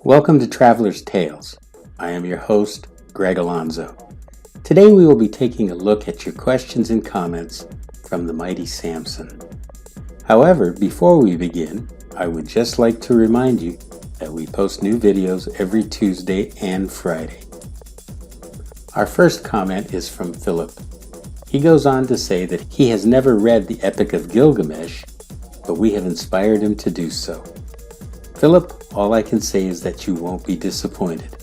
Welcome to Traveler's Tales. I am your host, Greg Alonzo. Today we will be taking a look at your questions and comments from the mighty Samson. However, before we begin, I would just like to remind you that we post new videos every Tuesday and Friday. Our first comment is from Philip. He goes on to say that he has never read the Epic of Gilgamesh, but we have inspired him to do so. Philip, all I can say is that you won't be disappointed.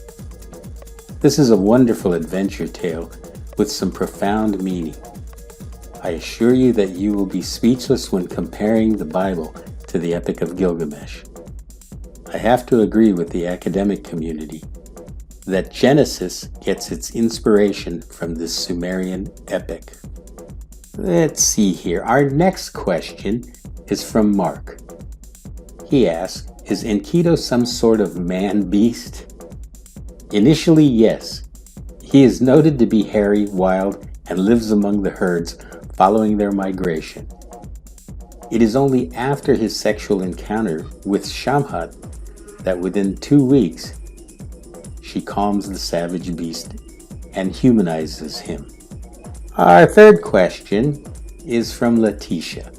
This is a wonderful adventure tale with some profound meaning. I assure you that you will be speechless when comparing the Bible to the Epic of Gilgamesh. I have to agree with the academic community that Genesis gets its inspiration from this Sumerian epic. Let's see here. Our next question is from Mark. He asks, is Enkidu some sort of man-beast? Initially, yes. He is noted to be hairy, wild, and lives among the herds following their migration. It is only after his sexual encounter with Shamhat that within 2 weeks, she calms the savage beast and humanizes him. Our third question is from Letitia.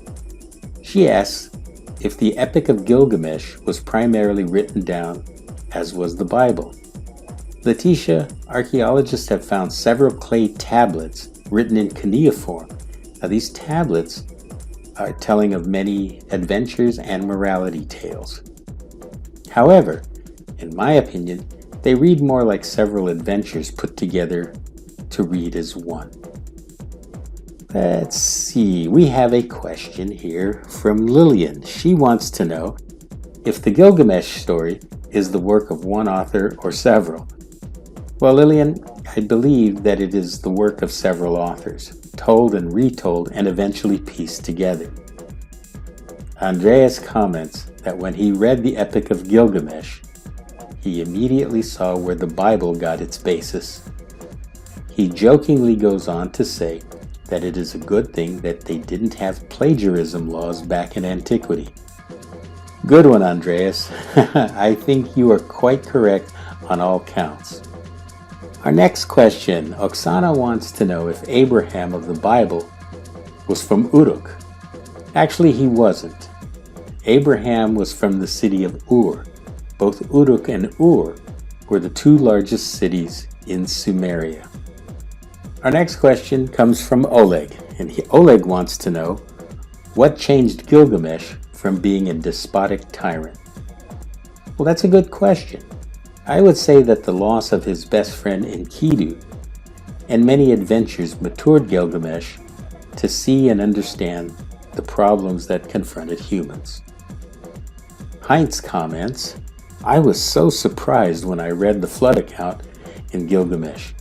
She asks if the Epic of Gilgamesh was primarily written down as was the Bible. Letitia, archaeologists have found several clay tablets written in cuneiform. Now these tablets are telling of many adventures and morality tales. However, in my opinion, they read more like several adventures put together to read as one. Let's see, we have a question here from Lillian. She wants to know if the Gilgamesh story is the work of one author or several. Well, Lillian, I believe that it is the work of several authors, told and retold and eventually pieced together. Andreas comments that when he read the Epic of Gilgamesh, he immediately saw where the Bible got its basis. He jokingly goes on to say that it is a good thing that they didn't have plagiarism laws back in antiquity. Good one, Andreas. I think you are quite correct on all counts. Our next question, Oksana wants to know if Abraham of the Bible was from Uruk. Actually, he wasn't. Abraham was from the city of Ur. Both Uruk and Ur were the two largest cities in Sumeria. Our next question comes from Oleg, and Oleg wants to know what changed Gilgamesh from being a despotic tyrant. Well, that's a good question. I would say that the loss of his best friend Enkidu and many adventures matured Gilgamesh to see and understand the problems that confronted humans. Heinz comments, I was so surprised when I read the flood account in Gilgamesh,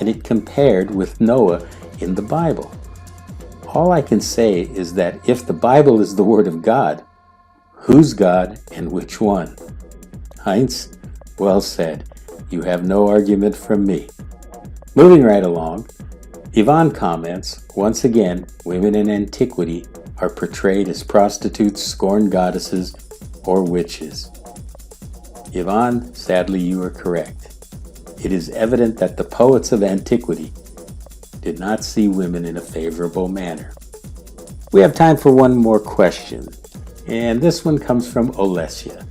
and it compared with Noah in the Bible. All I can say is that if the Bible is the Word of God, who's God and which one? Heinz, well said. You have no argument from me. Moving right along, Yvonne comments, once again, women in antiquity are portrayed as prostitutes, scorned goddesses, or witches. Yvonne, sadly you are correct. It is evident that the poets of antiquity did not see women in a favorable manner. We have time for one more question, and this one comes from Olesya.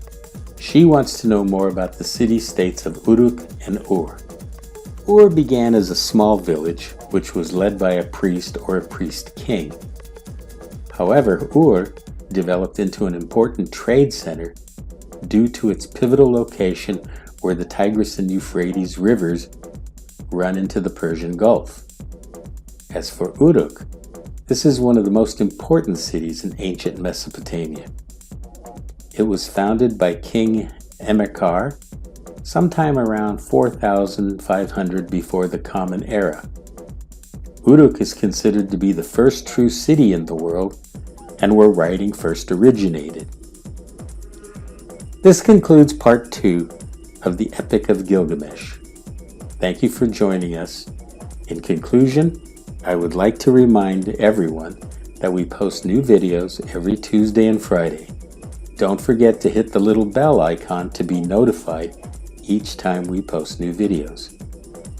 She wants to know more about the city-states of Uruk and Ur. Ur began as a small village, which was led by a priest or a priest-king. However, Ur developed into an important trade center due to its pivotal location where the Tigris and Euphrates rivers run into the Persian Gulf. As for Uruk, this is one of the most important cities in ancient Mesopotamia. It was founded by King Emerkar sometime around 4500 before the Common Era. Uruk is considered to be the first true city in the world and where writing first originated. This concludes part 2 of the Epic of Gilgamesh. Thank you for joining us. In conclusion, I would like to remind everyone that we post new videos every Tuesday and Friday. Don't forget to hit the little bell icon to be notified each time we post new videos.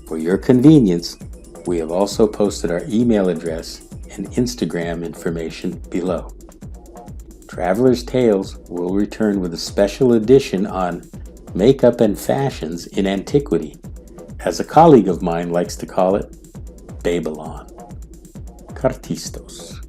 For your convenience, we have also posted our email address and Instagram information below. Traveler's Tales will return with a special edition on makeup and fashions in antiquity, as a colleague of mine likes to call it, Babylon. Cartistos.